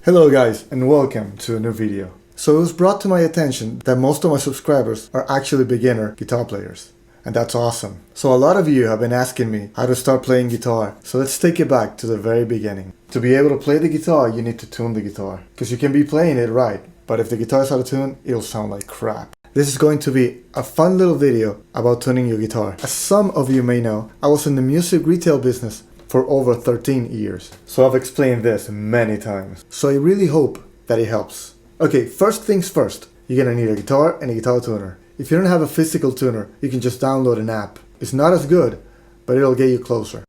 Hello guys, and welcome to a new video. So it was brought to my attention that most of my subscribers are actually beginner guitar players. And that's awesome. So a lot of you have been asking me how to start playing guitar. So let's take it back to the very beginning. To be able to play the guitar, you need to tune the guitar. Because you can be playing it right, but if the guitar is out of tune, it'll sound like crap. This is going to be a fun little video about tuning your guitar. As some of you may know, I was in the music retail business for over 13 years. So I've explained this many times. So I really hope that it helps. Okay, first things first. You're gonna need a guitar and a guitar tuner. If you don't have a physical tuner, you can just download an app. It's not as good, but it'll get you closer.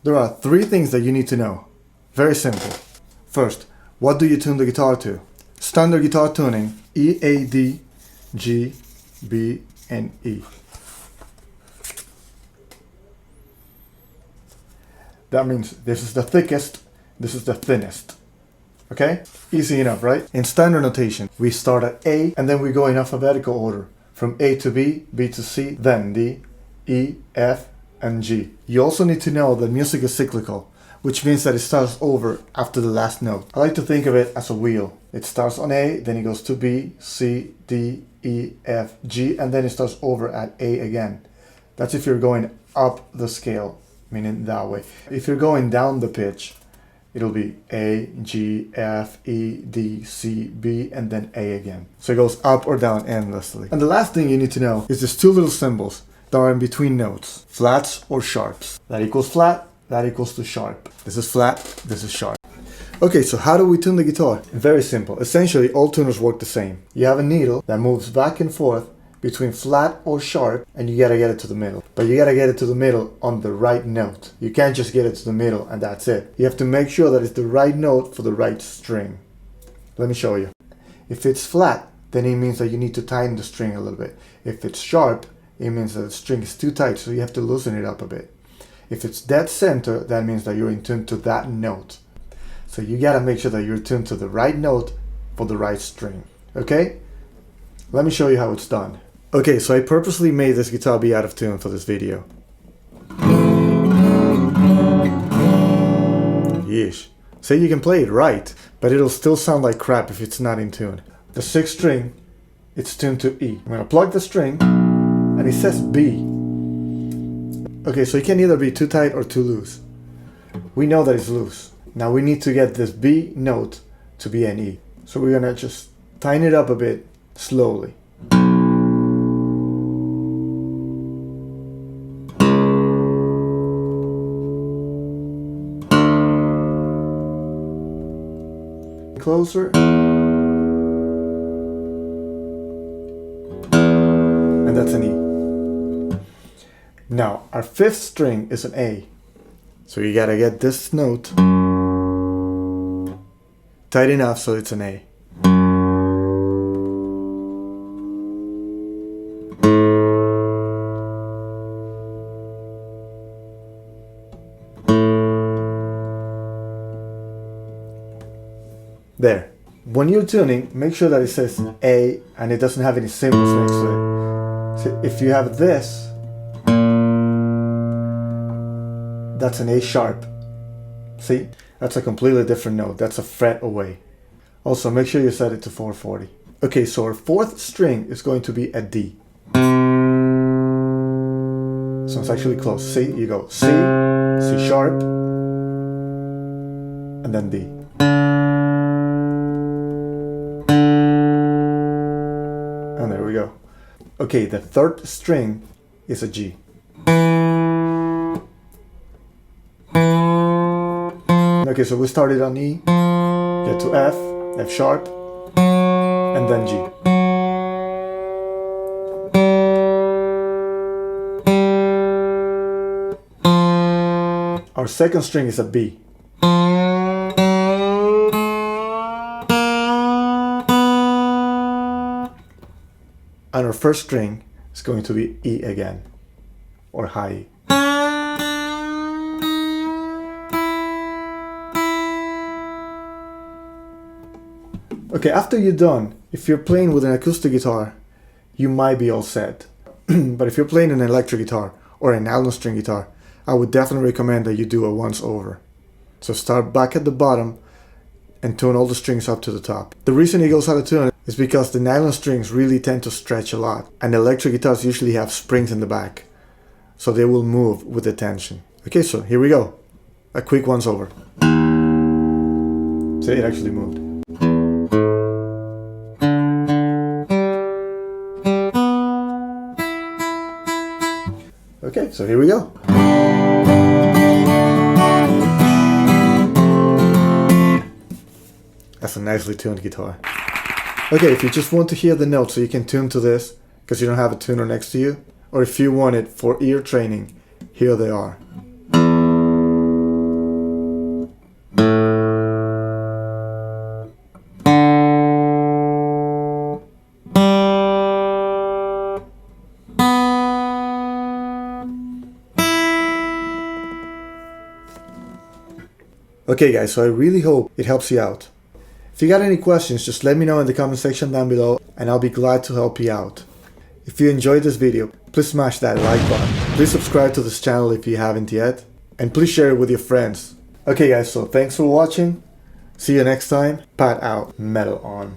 There are three things that you need to know. Very simple. First, what do you tune the guitar to? Standard guitar tuning, E, A, D, G, B, and E. That means this is the thickest, this is the thinnest. Okay? Easy enough, right? In standard notation, we start at A and then we go in alphabetical order. From A to B, B to C, then D, E, F, and G. You also need to know that music is cyclical, which means that it starts over after the last note. I like to think of it as a wheel. It starts on A, then it goes to B, C, D, E, F, G, and then it starts over at A again. That's if you're going up the scale, meaning that way. If you're going down the pitch, it'll be A, G, F, E, D, C, B, and then A again. So it goes up or down endlessly. And the last thing you need to know is these two little symbols that are in between notes, flats or sharps. That equals flat, that equals to sharp. This is flat, this is sharp. Okay, so how do we tune the guitar? Very simple. Essentially, all tuners work the same. You have a needle that moves back and forth between flat or sharp, and you gotta get it to the middle. But you gotta get it to the middle on the right note. You can't just get it to the middle and that's it. You have to make sure that it's the right note for the right string. Let me show you. If it's flat, then it means that you need to tighten the string a little bit. If it's sharp, it means that the string is too tight, so you have to loosen it up a bit. If it's dead center, that means that you're in tune to that note. So you gotta make sure that you're tuned to the right note for the right string. Okay? Let me show you how it's done. Okay, so I purposely made this guitar be out of tune for this video. Yeesh. So you can play it right, but it'll still sound like crap if it's not in tune. The sixth string, it's tuned to E. I'm gonna plug the string, and it says B. Okay, so it can either be too tight or too loose. We know that it's loose. Now we need to get this B note to be an E. So we're gonna just tighten it up a bit slowly. Closer. And that's an E. Now, our fifth string is an A. So you gotta get this note tight enough so it's an A. There. When you're tuning, make sure that it says A and it doesn't have any symbols next to it. So if you have this, that's an A sharp. See? That's a completely different note. That's a fret away. Also, make sure you set it to 440. Okay, so our fourth string is going to be a D. So it's actually close. See? You go C, C sharp, and then D. And there we go. Okay, the third string is a G. Okay, so we started on E, get to F, F sharp, and then G. Our second string is a B. And our first string is going to be E again, or high E. Okay, after you're done, if you're playing with an acoustic guitar, you might be all set. But if you're playing an electric guitar or an Allen string guitar, I would definitely recommend that you do a once over. So start back at the bottom and tune all the strings up to the top. The reason it goes out of tune is because the nylon strings really tend to stretch a lot, and electric guitars usually have springs in the back, so they will move with the tension. Okay, so here we go. A quick once over. So it actually moved. Okay, so here we go. That's a nicely tuned guitar. Okay, if you just want to hear the notes so you can tune to this, because you don't have a tuner next to you, or if you want it for ear training, here they are. Okay guys, so I really hope it helps you out. If you got any questions, just let me know in the comment section down below and I'll be glad to help you out. If you enjoyed this video, please smash that like button. Please subscribe to this channel if you haven't yet. And please share it with your friends. Okay guys, so thanks for watching. See you next time. Pat out. Metal on.